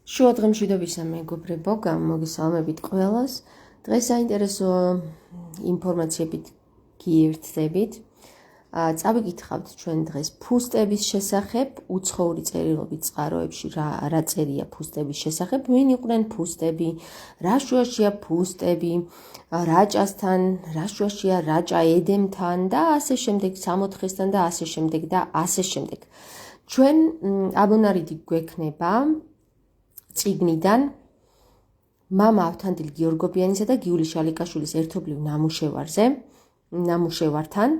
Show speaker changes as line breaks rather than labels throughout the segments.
შუა დღემშვიდობისა მეგობრებო, გამოგესალმებით ყველას. დღეს საინტერესო ინფორმაციებით გიერთდებით. წავიკითხავთ ჩვენ დღეს ფუსტების შესახებ, უცხოური წერილობით წყაროებში რა წერია ფუსტების შესახებ, ვინ იყვნენ ფუსტები, რა შუაშია ფუსტები, რაჭასთან, რა შუაშია რაჭა ედემთან და ასე შემდეგ, სამოთხესთან და ასე შემდეგ და ასე შემდეგ. ჩვენ აბონარიდი გვექნება წიგნიდან მამა ავთანდილ გიორგობიანისა და გიული შალიკაშვილის ერთობლივ ნამუშევართან,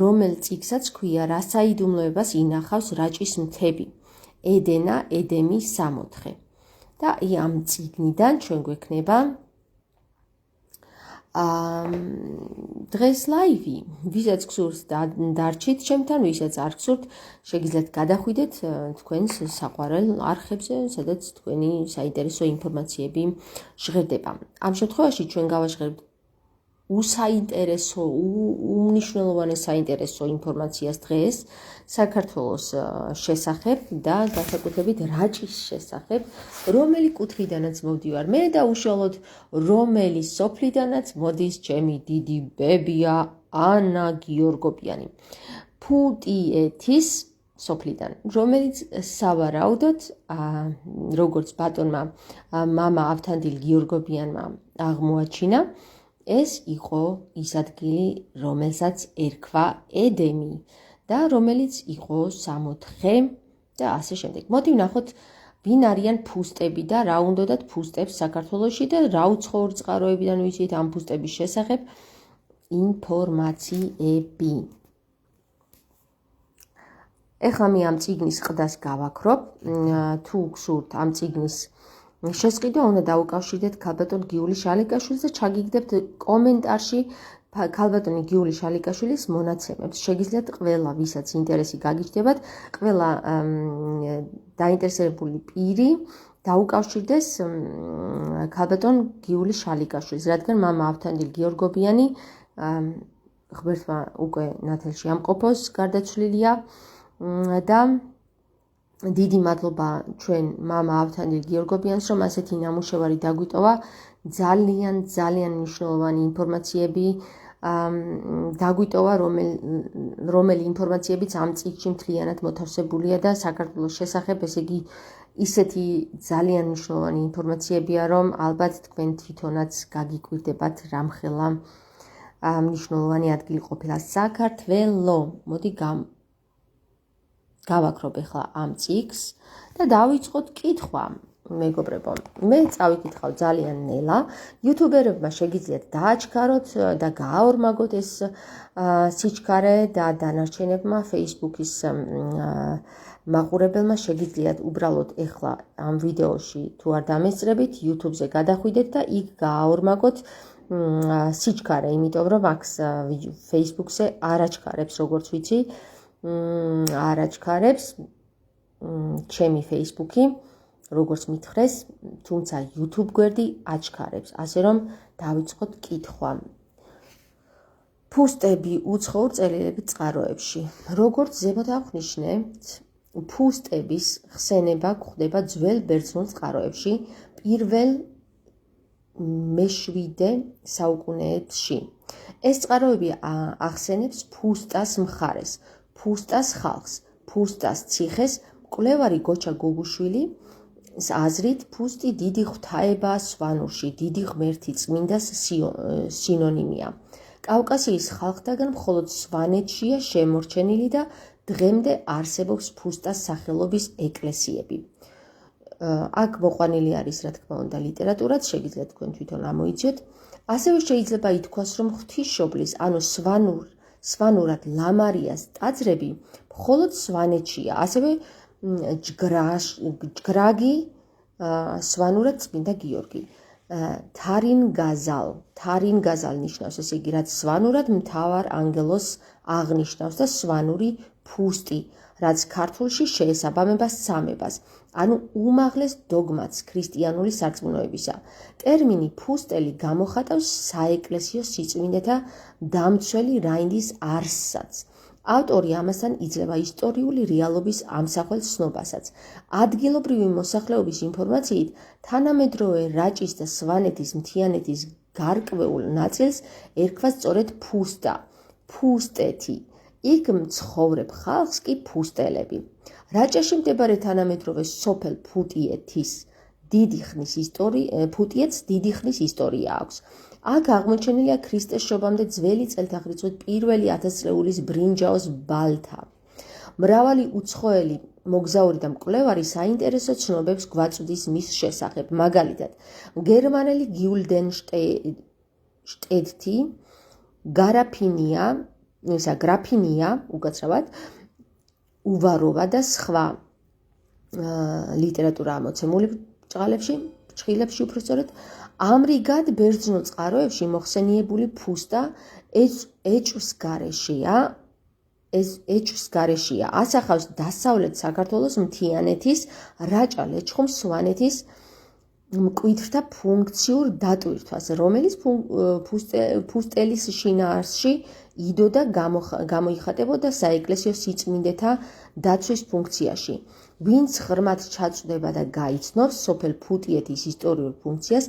რომელ წიგნსაც ქვია რა საიდუმლოებას ინახავს რაჭის მთები, ედენა, ედემი, სამოთხე. და ამ წიგნიდან ჩვენ გვექნება დღეს ლაივი, ვისაც გსურთ დარჩით ჩემთან, ვისაც არ გსურთ, შეგიძლიათ გადახვიდეთ თქვენს საყვარელ არხებზე, სადაც თქვენი საინტერესო ინფორმაციები ჟღერდება. ამ შემთხვევაში ჩვენ გავაჟღერებთ უსაინტერესო, უმნიშვნელოვანეს საინტერესო ინფორმაციას დღეს საქართველოს შესახებ და განსაკუთრებით რაჭის შესახებ, რომელი კუთხიდანაც მოვდივარ მე და უშუალოდ რომელი სოფლიდანაც მოდის ჩემი დიდი ბებია ანა გიორგობიანი. ფუტიეთის სოფლიდან, რომელიც სავარაუდოდ, როგორც ბატონმა მამა ავთანდილ გიორგობიანმა აღმოაჩინა, ეს იყო ის ადგილი, რომელსაც ერქვა ედემი და რომელიც იყო სამოთხე და ასე შემდეგ. მოდი ვნახოთ, ვინ არიან ფუსტები და რა უნდათ ფუსტებს საქართველოში და რა უცხოური წყაროებიდან ვიცით ამ ფუსტების შესახებ ინფორმაციები. ეხლა მე ამ წიგნის ყდას გავაქრობ, თუ გსურთ ამ წიგნის შესყიდვა, უნდა დაუკავშირდეთ ქალბატონ გიული შალიკაშვილს და ჩაგიგდებთ კომენტარში ქალბატონი გიული შალიკაშვილის მონაცემებს. შეგიძლიათ ყველა, ვისაც ინტერესი გაგიჩნდებათ, ყველა დაინტერესებული პირი დაუკავშირდეს ქალბატონ გიული შალიკაშვილს, რადგან მამა ავთანდილ გიორგობიანი ღმერთმა უკვე ნათელში ამყოფოს, გარდაცვლილია და დიდი მადლობა ჩვენ მამა ავთანდილ გიორგობიანს, რომ ასეთი ნამუშევარი დაგვიტოვა, ძალიან მნიშვნელოვანი ინფორმაციები დაგვიტოვა, რომელი ინფორმაციებიც ამ წიგნში მთლიანად მოთავსებულია და საქართველოს შესახებ, ესე იგი ისეთი ძალიან მნიშვნელოვანი ინფორმაციებია, რომ ალბათ თქვენ თვითონაც გაგიკვირდებათ რამხელა მნიშვნელოვანი ადგილი ყოფილა საქართველო. მოდი გავაქრობ ახლა ამ წიგნს და დავიწყოთ კითხვა, მეგობრებო. მე წავიკითხავ ძალიან ნელა. იუთუბერებმა შეგიძლიათ დააჩქაროთ და გააორმაგოთ ეს სიჩქარე და დანარჩენებმა Facebook-ის მაყურებელმა შეგიძლიათ უბრალოდ ახლა ამ ვიდეოში თუ არ დამესწრებით, YouTube-ზე გადახვიდეთ და იქ გააორმაგოთ სიჩქარე, იმიტომ რომ აქ Facebook-ზე არ აჩქარებს, როგორც ვიცი, არ აჩქარებს ჩემი Facebook-ი, როგორც მითხრეს, თუმცა YouTube გვერდი აჩქარებს, ასე რომ დავიწყოთ კითხვა. ფუსტები უცხოურ წერილებით წყაროებში. როგორც ზემოთ აღვნიშნეთ, ფუსტების ხსენება გვხვდება ძველ ბერძნულ წყაროებში პირველ მე-7 საუკუნეებში. ეს წყაროები ახსენებს ფუსტას მხარეს, ფუსტას ხალხს, ფუსტას ციხეს. მკვლევარი გოჩა გოგუშვილი აზრით, ფუსტი დიდი ღვთაებაა სვანურში, დიდი ღმერთი, წმინდას სინონიმია. კავკასიის ხალხთაგან მხოლოდ სვანეთშია შემორჩენილი და დღემდე არსებობს ფუსტას სახელობის ეკლესიები. აქ მოყვანილი არის, რა თქმა უნდა, ლიტერატურაც, შეგიძლიათ თქვენ თვითონ ამოიძიოთ. ასევე შეიძლება ითქვას, რომ ღვთისმშობლის, ანუ სვანურად ლამარიას ტაძრები მხოლოდ სვანეთშია, ასევე ჯგრაგი სვანურად წმინდა გიორგი. თარინგაზალ ნიშნავს, ესე იგი, რაც სვანურად მთავარ ანგელოს აღნიშნავს და სვანური ფუსტი, რაც ქართულში შეესაბამება სამებას, ანუ უმაღლეს დოგმაც ქრისტიანული სარწმუნოებისა. ტერმინი ფუსტელი გამოხატავს საეკლესიო სიწმინდეთა დამცველი რაინდის არსსაც. ავტორი ამასთან იძლევა ისტორიული რეალობის ამსახველ ცნობასაც. ადგილობრივი მოსახლეობის ინფორმაციით, თანამედროვე რაჭის და სვანეთის მთიანეთის გარკვეულ ნაწილს ერქვა სწორედ ფუსტა, ფუსტეთი. იქ მცხოვრებ ხალხს კი ფუსტელები. რაჭაში მდებარე თანამედროვე სოფელ ფუტიეთს დიდი ხნის ისტორია აქვს. აქ აღმოჩენილია ქრისტეს შობამდე ძველი წელთაღრიცხვით პირველი 1000 წლეულის ბრინჯაოს ბალთა. მრავალი უცხოელი მოგზაური და მკვლევარი საინტერესო ცნობებს გვაწვდის მის შესახებ. მაგალითად, გერმანელი გიულდენშტედტი, გრაფინია, უკაცრავად, უვაროვა და სხვა ლიტერატურაა მოცემული ჭყილებში უბრალოდ ამრიგად ბერძნულ წყაროებში მოხსენიებული ფუსტა ეჭვს გარეშეა. ასახავს დასავლეთ საქართველოს მთიანეთის, რაჭა-ლეჩხუმ, სვანეთის მკვიდრთა ფუნქციურ დატვირთვას, რომელიც ფუსტელის შინაარსში იდოდა გამოიხატებოდა საეკლესიო სიწმინდეთა დაცვის ფუნქციაში. ვინც ღრმად ჩაწვდება და გაიცნობს სოფელ ფუტიეთის ისტორიულ ფუნქციას,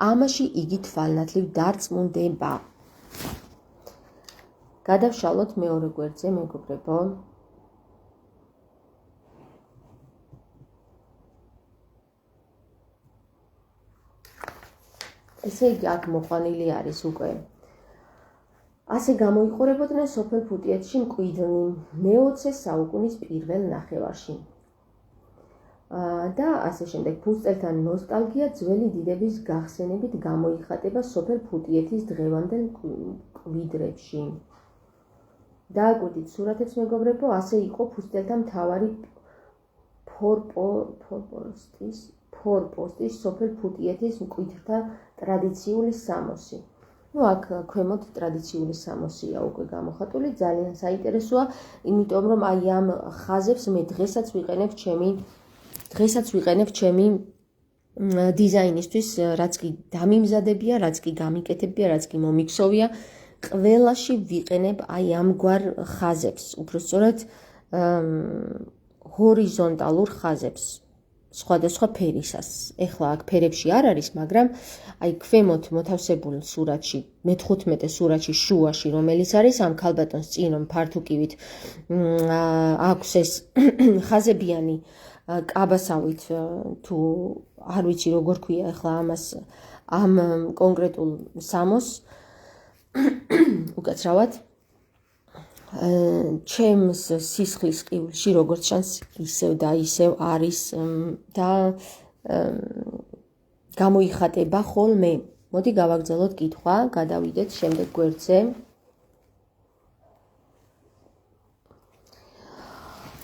ამაში იგი თვალნათლივ დარწმუნდება. გადავშალოთ მეორე გვერდზე, მეგობრებო. ესე იგი, აქ მოყვანილი არის უკვე. ასე გამოიყურებოდნენ სოფელ ფუტიეთში მკვიდრნი მე-20 საუკუნის პირველ ნახევარში. და ასე შემდეგ ფუსტელთან ნოსტალგია ძველი დიდების გახსენებით გამოიხატება სოფელ ფუტიეთის დღევანდელ მკვიდრებში. დააკვირდით სურათებს, მეგობრებო, ასე იყო ფუსტელთა მთავარი ფორპოსტის სოფელ ფუტიეთის მკვიდრთა ტრადიციული სამოსი. აქ ქვემოთ ტრადიციული სამოსია უკვე გამოხატული, ძალიან საინტერესოა, იმიტომ რომ აი ამ ხაზებს მე დღესაც ვიყენებ ჩემი დიზაინისთვის, რაც კი დამიმზადებია, რაც კი გამიკეთებია, რაც კი მომიქსოვია, ყველაში ვიყენებ აი ამგვარ ხაზებს, უბრალოდ ჰორიზონტალურ ხაზებს. სხვადასხვა ფერისას. ეხლა აქ ფერებში არ არის, მაგრამ აი ქვემოთ მოთავსებულ სურათში, მე-15 სურათში შუაში, რომელიც არის ამ ქალბატონს წინ ფართუკივით აქვს ეს ხაზებიანი კაბასავით, თუ არ ვიცი როგორ ქვია ეხლა ამას, ამ კონკრეტულ სამოს უკაცრავად ჩემს სისხლის ყივილში როგორც ჩანს ისევ და ისევ არის და გამოიხატება ხოლმე. მოდი გავაგრძელოთ კითხვა, გადავიდეთ შემდეგ გვერდზე.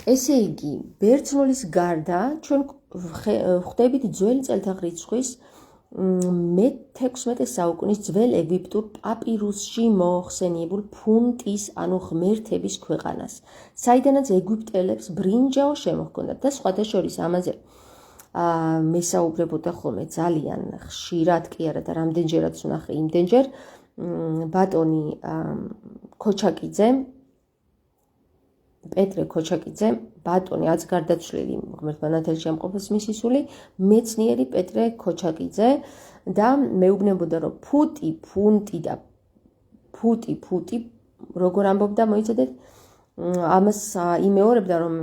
ესე იგი, ბერძნულის გარდა ჩვენ ხვდებით ძველი წელთაღრიცხვის მე-16 საუკუნის ძველ ეგვიპტურ პაპირუსში მოხსენიებულ ფუნტის, ანუ ღმერთების ქვეყანას, საიდანაც ეგვიპტელებს ბრინჯაო შემოჰქონდათ და სხვათა შორის ამაზე მესაუბრებოდა ხოლმე ძალიან ხშირად კი არა და რამდენჯერაც ვნახე იმდენჯერ ბატონი ქოჩაკიძე, პეტრე ქოჩაკიძე, ბატონი აც გარდაცვლილი ღმერთმა ნათელში ამყოფოს მისი სული, მეცნიერი პეტრე ქოჩაკიძე და მეუბნებოდა რომ ფუტი როგორ ამბობდა, მოიცადეთ, ამას იმეორებდა რომ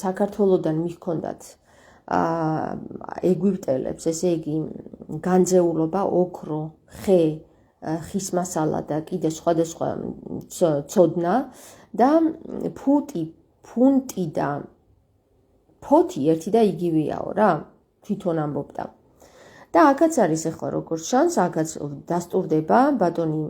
საქართველოდან მიჰქონდათ ეგვიპტელებს, ესე იგი განძეულობა, ოქრო, ხე, ხის მასალა და კიდე სხვადასხვა ცოდნა და ფუნტი და ფოთი ერთი და იგივეაო რა, თვითონ ამბობდა. და აქაც არის ახლა როგორც ჩანს, აქაც დასტურდება ბატონი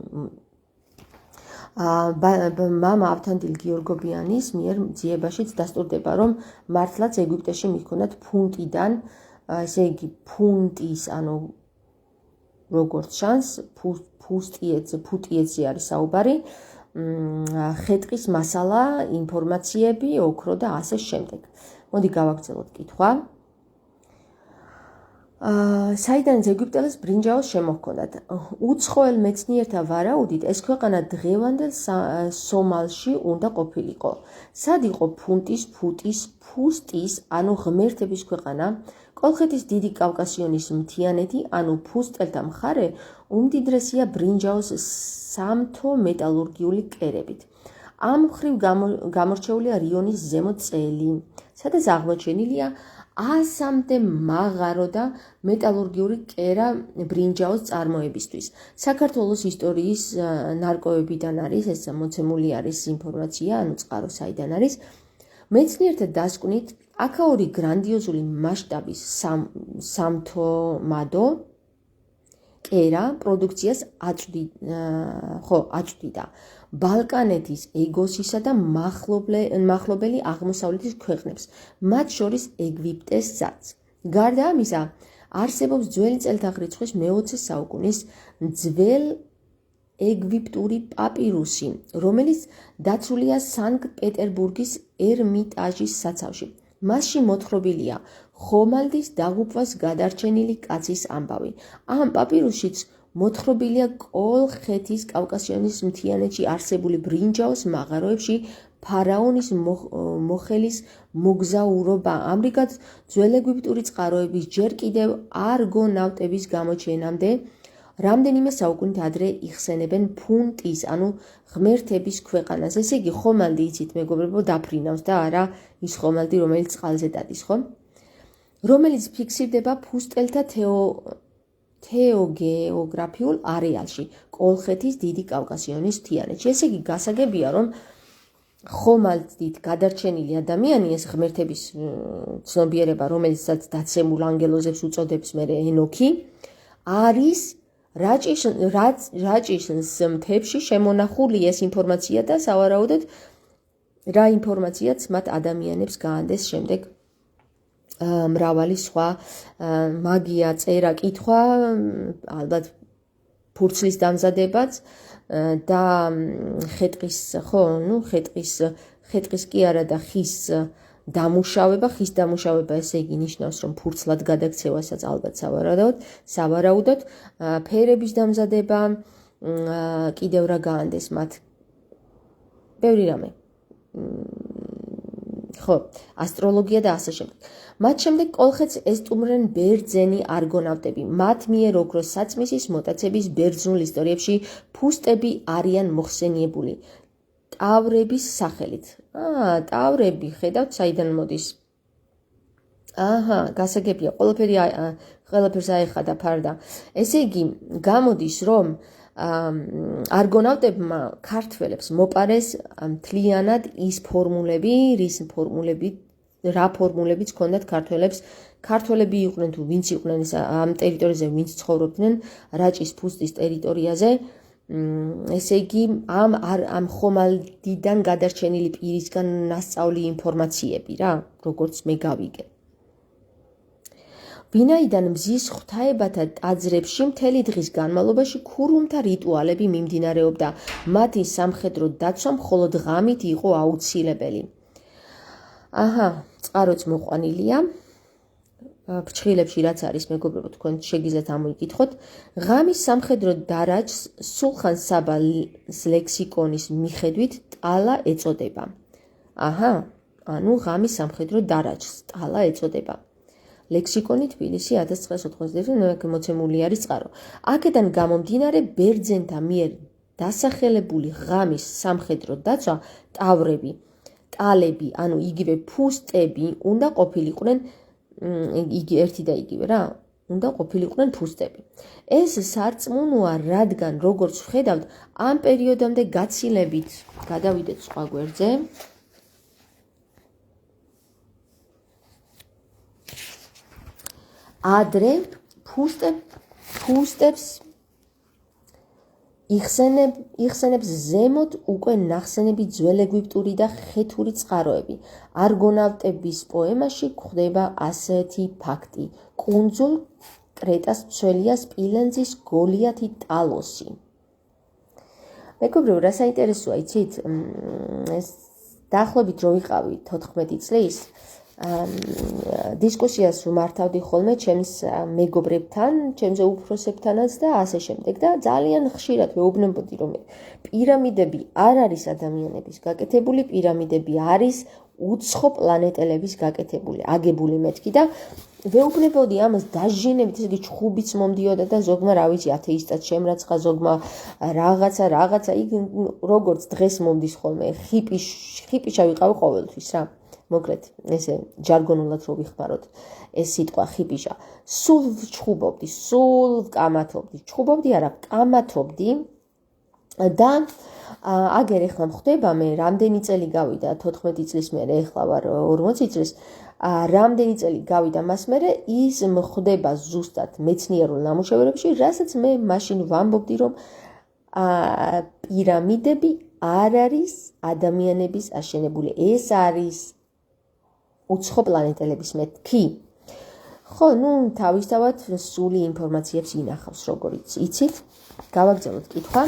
მამა ავთანდილ გიორგობიანის მიერ ძიებაშიც დასტურდება, რომ მართლაც ეგვიპტეში მიჰქონდათ ფუნტიდან, ესე იგი ფუნტის, ანუ როგორც ჩანს, ფუტიეთზე არის საუბარი, ხეტყის მასალა, ინფორმაციები, ოქრო და ასე შემდეგ. მოდი გავაგრძელოთ კითხვა. საიდანაც ეგვიპტელებს ბრინჯაოს შემოჰქონდათ. უცხოელ მეცნიერთა ვარაუდით, ეს ქვეყანა დღევანდელ სომალში უნდა ყოფილიყო. სად იყო ფუნტის, ფუტის, ფუსტის, ანუ ღმერთების ქვეყანა? კოლხეთის დიდი კავკასიონის მთიანეთი, ანუ ფუსტელთა მხარე, უმდიდრესია ბრინჯაოს სამთო მეტალურგიული კერებით. ამ მხრივ გამორჩეულია რიონის ზემო წელი, სადაც აღმოჩენილია 100-მდე მაღარო და მეტალურგიული კერა ბრინჯაოს წარმოებისთვის. საქართველოს ისტორიის ნარკვევებიდან არის, ეს მოცემული არის ინფორმაცია, ანუ წყარო საიდან არის. მეცნიერთა დასკვნით, აქაური გრანდიოზული მასშტაბის სამთომადო კერა პროდუქციას აწვდიდა ბალკანეთის, ეგოსისა და მახლობელი აღმოსავლეთის ქვეყნებს, მათ შორის ეგვიპტესაც. გარდა ამისა, არსებობს ძველი წელთაღრიცხვის მე-20 საუკუნის ძველ ეგვიპტური პაპირუსი, რომელიც დაცულია სანქტ-პეტერბურგის ერმიტაჟის საცავში. მასში მოთხრობილია ხომალდის დაღუპვას გადარჩენილი კაცის ამბავი. ამ პაპირუსშიც მოთხრობილია კოლხეთის კავკასიონის მთიანეთში არსებული ბრინჯაოს მაღაროებში ფარაონის მოხელის მოგზაურობა. ამრიგად, ძველეგვიპტური წყაროების ჯერ კიდევ არგონავტების გამოჩენამდე რამდენიმე საუკუნით ადრე იხსენებენ ფუნტის, ანუ ღმერთების ქვეყანას. ესე იგი, ხომალდი იცით, მეგობრებო, დაფრინავს და არა ის ხომალდი, რომელიც წყალზე დადის, ხო? რომელიც ფიქსირდება ფუსტელთა თეოგეოგრაფიულ არეალში, კოლხეთის დიდი კავკასიონის მთიანეთში. ესე იგი, გასაგებია, რომ ხომალდით გადარჩენილი ადამიანი, ეს ღმერთების ცნობიერება, რომელსაც დაცემულ ანგელოზებს უწოდებს მე ენოქი, არის რაჭის მთებში შემონახული ეს ინფორმაცია და სავარაუდოდ რა ინფორმაციაც მათ ადამიანებს გაანდეს შემდეგ მრავალი სხვა მაგია, წერა, კითხვა, ალბათ ფურცლის დამზადებაც და ხეტყის კი არა და ხის დამუშავება, ესე იგი ნიშნავს, რომ ფურცლად გადაქცევასაც ალბათ სავარაუდოდ, ფერების დამზადება, კიდევ რა გაანდეს მათ, ბევრი რამე. ასტროლოგია და ასე შემდეგ. მათ შემდეგ კოლხეთს ესტუმრნენ ბერძენი არგონავტები. მათ მიერ ოქროს საწმისის მოტაცების ბერძნულ ისტორიებში ფუსტები არიან მოხსენიებული ტავრების სახელით. ტავრები, ხედავთ, საიდან მოდის. გასაგებია, ყველაფერს აეხადა ფარდა. ესე იგი, გამოდის, რომ არგონავტებმა ქართველებს მოპარეს მთლიანად ის ფორმულები, რა ფორმულებიც ჰქონდათ ქართველებს. ქართველები იყვნენ თუ ვინც იყვნენ ამ ტერიტორიაზე, ვინც ცხოვრობდნენ რაჭის ფუსტის ტერიტორიაზე. ესე იგი, ამ ხომალდიდან გადარჩენილი პირისგან ნასწავლი ინფორმაციები რა, როგორც მე გავიგე. ვინაიდან მზის ღვთაებათა ტაძრებში მთელი დღის განმავლობაში ქურუმთა რიტუალები მიმდინარეობდა, მათი სამხედრო დაცვა მხოლოდ ღამით იყო აუცილებელი. წყაროც მოყვანილია. ფრჩხილებში რაც არის, მეგობრებო, თქვენ შეგიძლიათ ამოიკითხოთ. ღამის სამხედრო დარაჯს სულხან საბა ლექსიკონის მიხედვით ტალა ეწოდება. ანუ ღამის სამხედრო დარაჯს ტალა ეწოდება. ლექსიკონი თბილისი 1999 მოცემული არის წყარო. აქედან გამომდინარე, ბერძენთა მიერ დასახელებული ღამის სამხედრო დაცვა ტავრები, ტალები, ანუ იგივე ფუსტები უნდა ყოფილიყვნენ ერთი და იგივე რა, უნდა ყოფილიყვნენ ფუსტები. ეს სარწმუნოა, რადგან როგორც ვხედავთ, ამ პერიოდამდე გაცილებით გადავიდეთ სხვა გვერდზე. ადრე ფუსტებს იხსენებს ზემოთ უკვე ნახსენები ძველეგვიპტური და ხეთური წყაროები. არგონავტების პოემაში გვხვდება ასეთი ფაქტი. კუნძულ კრეტას მცველია სპილენძის გოლიათი ტალოსი. მეგობრებო, რა საინტერესოა, იცით? ეს დაახლოებით რო ვიყავი 14 წლის, დისკუსიას ვმართავდი ხოლმე ჩემს მეგობრებთან, ჩემზე უფროსებთანაც და ასე შემდეგ და ძალიან ხშირად ვეუბნებოდი, რომ პირამიდები არ არის ადამიანების გაკეთებული, პირამიდები არის უცხო პლანეტელების გაკეთებული, აგებული მეთქი და ვეუბნებოდი ამას დაჟინებით, ესე იგი ჩხუბიც მომდიოდა და ზოგმა რა ვიცი ათეისტად შემრაცხა, ზოგმა რაღაცა, იქ როგორც დღეს მომდის ხოლმე, ხიპიშა ვიყავი ყოველთვის რა. მოკლედ, ესე ჯარგონულად რო ვიხმაროთ, ეს სიტყვა ხიპიშა. სულ ჩხუბობდი, სულ ვკამათობდი, ჩხუბობდი არა, ვკამათობდი და აგერ ეხლა მხვდება მე რამდენი წელი გავიდა 14 წლის მერე ეხლა ვარ 40 წლის რამდენი წელი გავიდა მას მერე ის მხვდება ზუსტად მეცნიერულ ნამუშევრებში რასაც მე მაშინ ვამბობდი რომ პირამიდები არ არის ადამიანების აშენებული ეს არის უცხო პლანეტელების მეთქი ხო ნუ თავისთავად სული ინფორმაციებს ინახავს როგორიც იცით გავაგზავნოთ კითხვა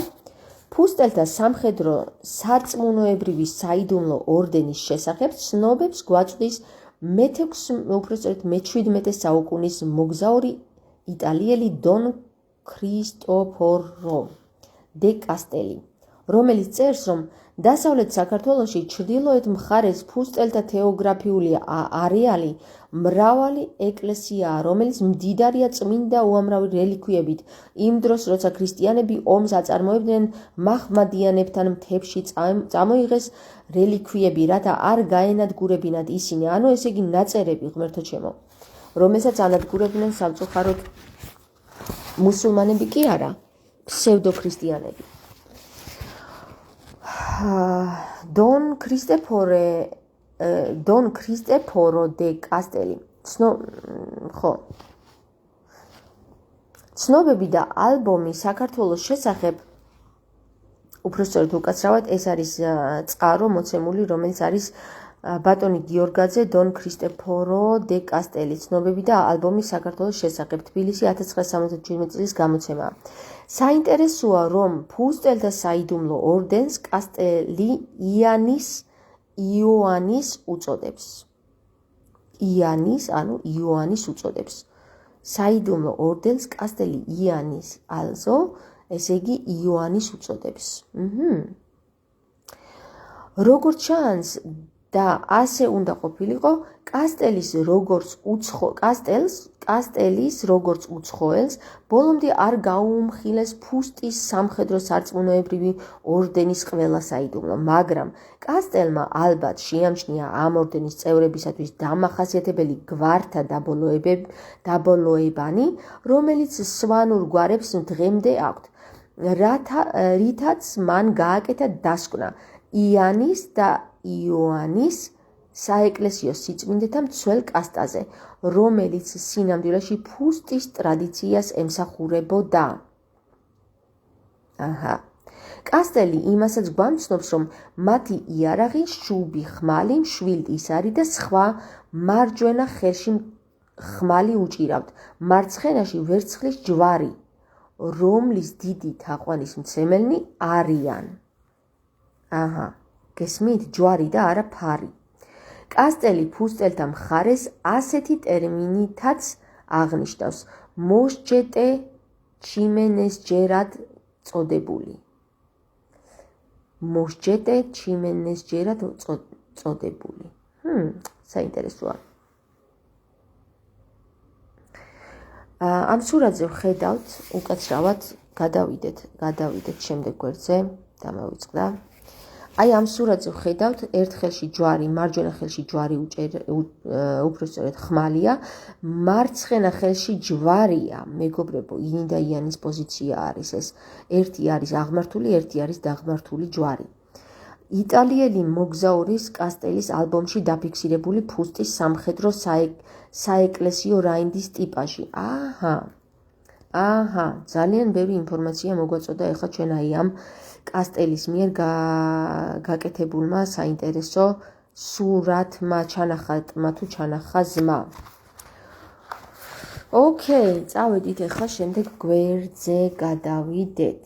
ფუსტელთა სამხედრო სარწმუნოებრივი საიდუმლო ორდენის შესახებ ცნობებს გვაწვდის მე-17 საუკუნის მოგზაური იტალიელი დონ ქრისტოფორო დე კასტელი, რომელიც წერს, რომ დასავლეთ საქართველოში ჩრდილოეთ მხარეს ფუსტელთა თეოგრაფიული არეალი მრავალი ეკლესიაა, რომელიც მდიდარია წმინდა უამრავი რელიქვიებით. იმ დროს, როცა ქრისტიანები ომს აწარმოებდნენ, მაჰმადიანებთან მთებში წამოიღეს რელიქვიები, რათა არ გაენადგურებინათ ისინი. ანუ ესე იგი ნაწერები, ღმერთო ჩემო, რომელსაც ანადგურებდნენ სამწუხაროდ მუსულმანები კი არა, ფსევდოქრისტიანები. დონ ქრისტეფორო დე კასტელი ცნობები და ალბომი საქართველოს შესახებ უბრალოდ უკაცრავად ეს არის წყარო მოცემული რომელიც არის ბატონი გიორგაძე დონ ქრისტეფორო დე კასტელი ცნობები და ალბომი საქართველოს შესახებ თბილისი 1977 წლის გამოცემაა საინტერესოა რომ ფუსტელთა საიდუმლო ორდენს კასტელი იონის უწოდებს იონის უწოდებს საიდუმლო ორდენს კასტელი იანის also ესე იგი იონის უწოდებს როგორც ჩანს და ასე უნდა ყოფილიყო კასტელის როგორც უცხოელს ბოლომდე არ გაუმხილეს ფუსტის სამხედრო სარწმუნოებრივი ორდენის ყველა საიდუმლო, მაგრამ კასტელმა ალბათ შეამჩნია ამ ორდენის წევრებისათვის დამახასიათებელი გვართა დაბოლოებანი, რომელიც სვანურ გვარებს დღემდე აქვთ, რითაც მან გააკეთა დასკვნა იანის და იონის საეკლესიო სიწმინდეთა მცველ კასტაზე, რომელიც სინამდვილეში ფუსტის ტრადიციას ემსახურებოდა. კასტელი იმასაც გვამცნობს, რომ მათი იარაღი, შუბი, ხმალი, მშვილდ ისარი და სხვა მარჯვენა ხელში ხმალი უჭირავთ, მარცხენაში ვერცხლის ჯვარი, რომლის დიდი თაყვანის მცემელნი არიან. გესმით, ჯვარი და არა ფარი. კასტელი ფუსტელთა მხარეს ასეთი ტერმინითაც აღნიშნავს მოსჯეტე ჩიმენესჯერად წოდებული. მოსჯეტე ჩიმენესჯერად წოდებული. საინტერესოა. ამ სურათზე ვხედავთ, უკაცრავად გადავიდეთ შემდეგ გვერდზე, დამავიწყდა. აი ამ სურათზე ვხედავთ, ერთ ხელში ჯვარი, მარჯვენა ხელში ჯვარი უпростоრედ ხმალია, მარცხენა ხელში ჯვარია, მეგობრებო, ინ და იანის პოზიცია არის ეს. ერთი არის აღმართული, ერთი არის დაღმართული ჯვარი. იტალიელი მოგზაურის კასტელის ალბომში დაფიქსირებული ფუსტის სამხედრო საეკლესიო რაინდის ტიპაჟი. ძალიან ბევრი ინფორმაცია მოგვაწოდა ეხლა ჩვენ აი ამ კასტელის მიერ გაკეთებულმა საინტერესო სურათმა ჩანახატმა თუ ჩანახაზმა. ოკეი, წავედით ეხლა შემდეგ გვერდზე გადავიდეთ.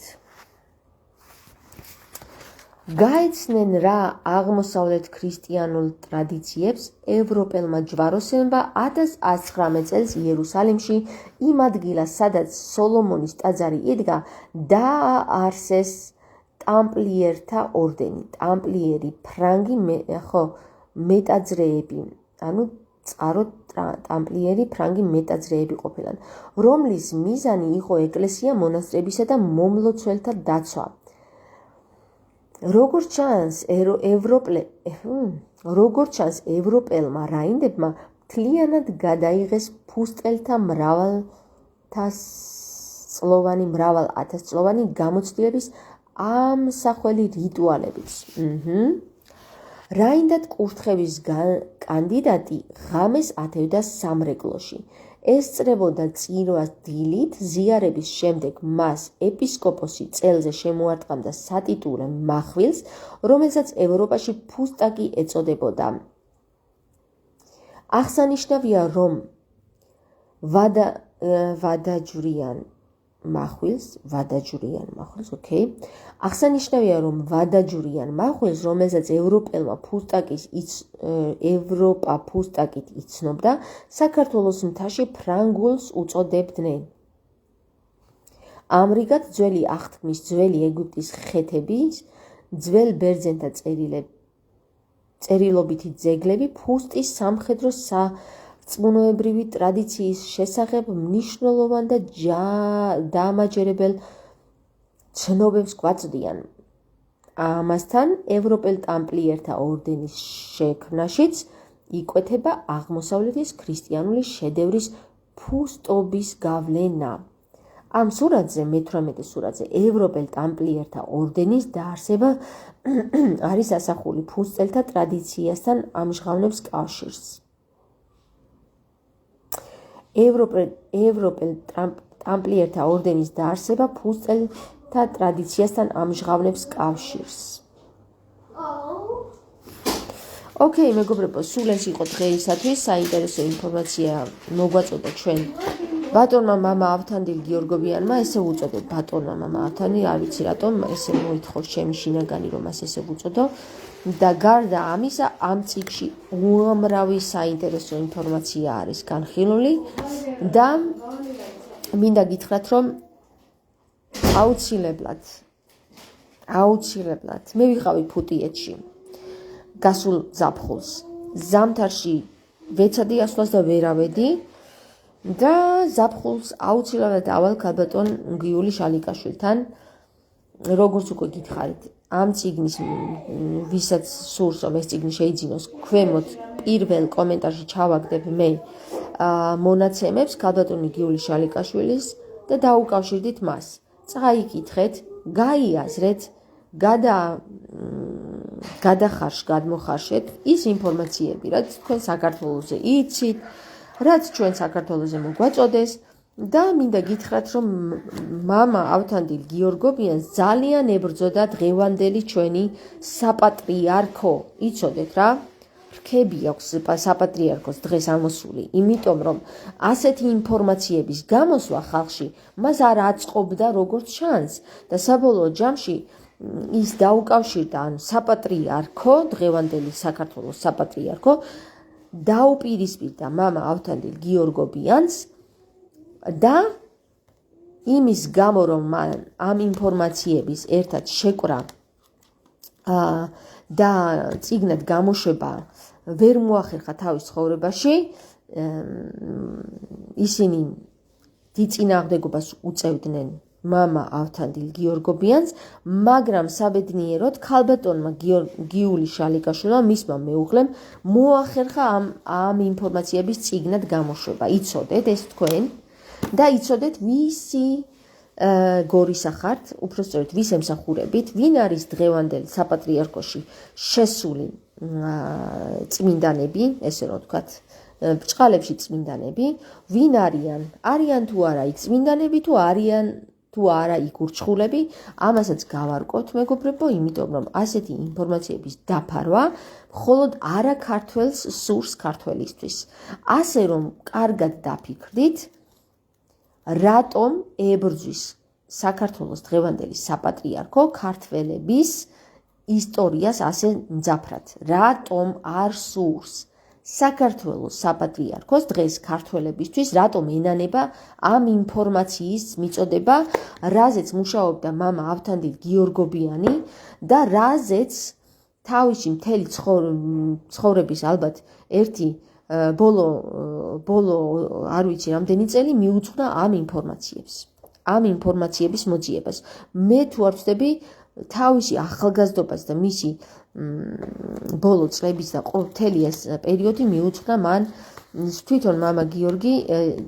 გაეცნენ რა აღმოსავლეთ ქრისტიანულ ტრადიციებს ევროპელმა ჯვაროსნებმა 1119 წელს იერუსალიმში იმ ადგილას, სადაც სოლომონის ტაძარი იდგა, დააარსეს ტამპლიერთა ორდენი. ტამპლიერი ფრანგი მეტაძრეები, ანუ წყარო ტამპლიერი ფრანგი მეტაძრეები ყოფილან, რომლის მიზანი იყო ეკლესია, მონასტრებისა და მომლოცველთა დაცვა. როგორც ჩანს, ევროპელმა რაინდებმა მთლიანად გადაიღეს ფუსტელთა მრავალ ათასწლოვანი გამოცდილების ამსახველი რიტუალებიც. რაინდად კურთხევის კანდიდატი ღამეს ათევდა სამრეკლოში. ესწრებოდა წირვას დილით, ზიარების შემდეგ მას ეპისკოპოსი წელზე შემოარტყამდა სატიტულე მახვილს, რომელსაც ევროპაში ფუსტაკი ეწოდებოდა. აღსანიშნავია, რომ ვადაჯვრიან მახვილს, რომელსაც ევროპა ფუსტაკით იცნობდა, საქართველოს მთაში ფრანგულს უწოდებდნენ. ამრიგად, ძველი აღთქმის, ძველი ეგვიპტის ხეთების, ძველ ბერძენთა წერილობითი ძეგლები ფუსტის სამხედრო სარწმუნოებრივი ტრადიციის შესახებ მნიშვნელოვან და დაამაჯერებელ ცნობებს გვაწვდიან. ამასთან, ევროპელ ტამპლიერთა ორდენის შექმნაშიც იკვეთება აღმოსავლეთის ქრისტიანული შედევრის ფუსტობის გავლენა. ამ სურათზე, მე-18 სურათზე, ევროპელ ტამპლიერთა ორდენის დაარსება არის ასახული ფუსტელთა ტრადიციასთან ამჟღავნებს კავშირს. ევროპელ ტამპლიერთა ორდენის დაარსება ფუსტელთა ტრადიციასთან ამჟღავნებს კავშირს. ოკეი, მეგობრებო, სულ ეს იყო დღეისათვის. საინტერესო ინფორმაცია მოგვაწოდა ჩვენ ბატონმა მამა ავთანდილ გიორგობიანმა, ესე უწოდეთ ბატონმა მამა ავთანდილ, არ ვიცი რატომ ესე მოითხოვს ჩემი შინაგანი, რომ მას ესე ვუწოდო. და გარდა ამისა, ამ წიგნში უამრავი საინტერესო ინფორმაცია არის განხილული და მინდა გითხრათ, რომ აუცილებლად მე ვიყავი ფუტიეთში გასულ ზაფხულს. ზამთარში ვეცადი ასვლას და ვერავედი და ზაფხულს აუცილებლად ავალ ქალბატონ გიული შალიკაშვილთან. როგორც უკვე გითხარით, ამ წიგნის ვისაც სურს, რომ ეს წიგნი შეიძინოს, ქვემოთ პირველ კომენტარში ჩავაგდებ მე მონაცემებს ქალბატონი გიული შალიკაშვილის და დაუკავშირდით მას. წაიკითხეთ, გაიაზრეთ, გადმოხარშეთ ის ინფორმაციები, რაც თქვენ საქართველოზე იცით, რაც ჩვენ საქართველოზე მოგვაწოდეს და მინდა გითხრათ, რომ მამა ავთანდილ გიორგობიანს ძალიან ებრძოდა დღევანდელი ჩვენი საპატრიარქო. იცოდეთ რა? რქები აქვს საპატრიარქოს დღეს ამოსული, იმიტომ რომ ასეთი ინფორმაციების გამოსვა ხალხში მას არ აწყობდა როგორც ჩანს და საბოლოო ჯამში ის დაუკავშირდა, ანუ საპატრიარქო, დღევანდელი საქართველოს საპატრიარქო დაუპირისპირდა მამა ავთანდილ გიორგობიანს და იმის გამო, რომ მან ამ ინფორმაციების ერთად შეკვრა და წიგნად გამოშვება ვერ მოახერხა თავის ცხოვრებაში, ისინი დიწინააღმდეგობას უწევდნენ მამა ავთანდილ გიორგობიანს, მაგრამ საბედნიეროდ ქალბატონმა გიული შალიკაშვილმა, მისმა მეუღლემ, მოახერხა ამ ინფორმაციების წიგნად გამოშვება. იცოდეთ ეს თქვენ და იცოდეთ ვისი გორისახართ, უпростоრეთ ვის ემსახურებით, ვინ არის დღევანდელ საპატრიარქოში შესული წმინდანები, ესე რომ ვთქვათ, ბრჭყალებში წმინდანები, ვინ არიან თუ არა იქ წმინდანები, თუ არიან თუ არა იქ ურჩხულები, ამასაც გავარკვევთ, მეგობრებო, იმიტომ რომ ასეთი ინფორმაციების დაფარვა მხოლოდ არა ქართველს სურს ქართველისთვის. ასე რომ კარგად დაფიქრდით, რატომ ებრძვის საქართველოს დღევანდელი საპატრიარქო ქართველების ისტორიას ასე მძაფრად. რატომ არ სურს საქართველოს საპატრიარქოს დღეს ქართველებისთვის, რატომ ენანება ამ ინფორმაციის მიწოდება, რაზეც მუშაობდა მამა ავთანდილ გიორგობიანი და რაზეც თავისი მთელი ცხოვრების ალბათ ერთი ბოლო არ ვიცი რამდენი წელი მიუძღვნა ამ ინფორმაციების მოძიებას. მე თუ არ ვწდები თავისი ახალგაზრდობას და მისი ბოლო წლების და მთელი ეს პერიოდი მიუძღვნა მან თვითონ მამა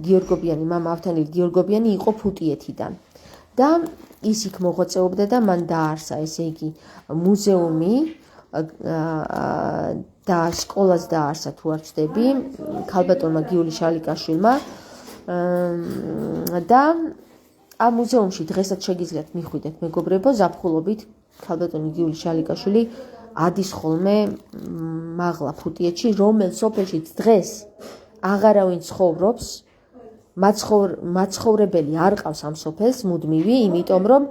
გიორგობიანი, მამა ავთანდილ გიორგობიანი იყო ფუტიეთიდან და ის იქ მოღვაწეობდა და მან დააარსა ესე იგი მუზეუმი და სკოლას დააარსა თუ არ ვწდები ქალბატონმა გიული შალიკაშვილმა და ამ მუზეუმში დღესაც შეგიძლიათ მიხვიდეთ მეგობრებო, ზაფხულობით ქალბატონი გიული შალიკაშვილი ადის ხოლმე მაღლა ფუტიეთში, რომელ სოფელშიც დღეს აღარავინ ცხოვრობს, მაცხოვრებელი არ ყავს ამ სოფელს მუდმივი, იმიტომ რომ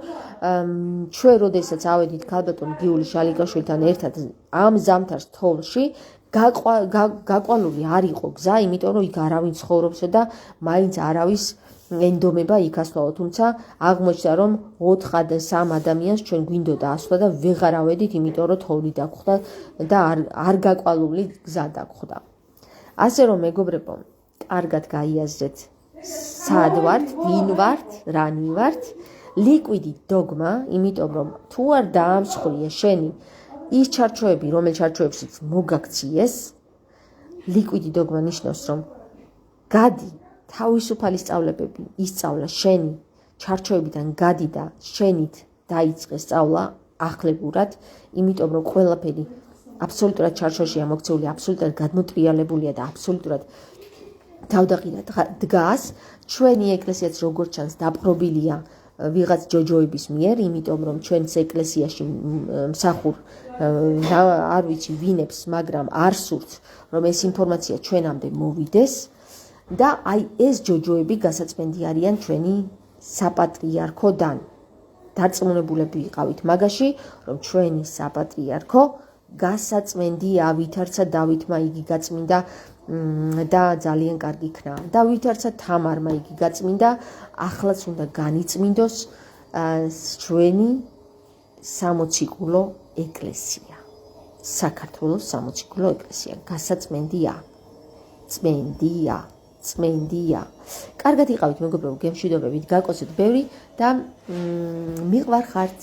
ჩვენ როდესაც ავედით ქალბატონ გიული შალიკაშვილთან ერთად ამ ზამთარს თოვლში გაყვანული არ იყო გზა, იმიტომ რომ იქ არავინ ცხოვრობსო და მაინც არავის ენდომება იქ ასვლაო, თუმცა აღმოჩნდა რომ 4-3 ადამიანს ჩვენ გვინდოდა ასვლა და ვეღარ ავედით, იმიტომ რომ თოვლი დაგხვდა და არ გაყვანული გზა დაგხვდა. ასე რომ მეგობრებო, კარგად გაიაზრეთ სად ვართ, ვინ ვართ, რანი ვართ, ლიკვიდი დოგმა, იმიტომ რომ თუ არ დაამსხვრიე შენი ის ჩარჩოები, რომელ ჩარჩოებშიც მოგაქციეს, ლიკვიდი დოგმა ნიშნავს რომ გადი თავისუფალი სწავლებები ისწავლა შენი ჩარჩოებიდან გადი და შენით დაიწყე სწავლა ახლებურად, იმიტომ რომ ყველაფერი აბსოლუტურად ჩარჩოშია მოქცეული, აბსოლუტურად გადმოტრიალებულია და აბსოლუტურად თავდაყირად დგას. ჩვენი ეკლესიაც როგორც ჩანს დაპყრობილია ვიღაც ჯოჯოების მიერ, იმიტომ რომ ჩვენს ეკლესიაში მსახურ არ ვიცი ვინებს, მაგრამ არ სურთ რომ ეს ინფორმაცია ჩვენამდე მოვიდეს და აი ეს ჯოჯოები გასაწმენდი არიან ჩვენი საპატრიარქოდან. დარწმუნებულები ვიყავით მაგაში, რომ ჩვენი საპატრიარქო გასაწმენდია, ვითარცა დავითმა იგი გაწმინდა და ძალიან კარგი იქნა. და ვითარცა თამარმა იგი გაწმინდა, ახლაც უნდა განიწმინდოს ჩვენი სამოციქულო ეკლესია. საქართველოს სამოციქულო ეკლესია გასაწმენდია. წმენდია. კარგად იყავით მეგობრებო, გემშვიდობებით, გაკოცეთ ბევრი და მიყვარხართ.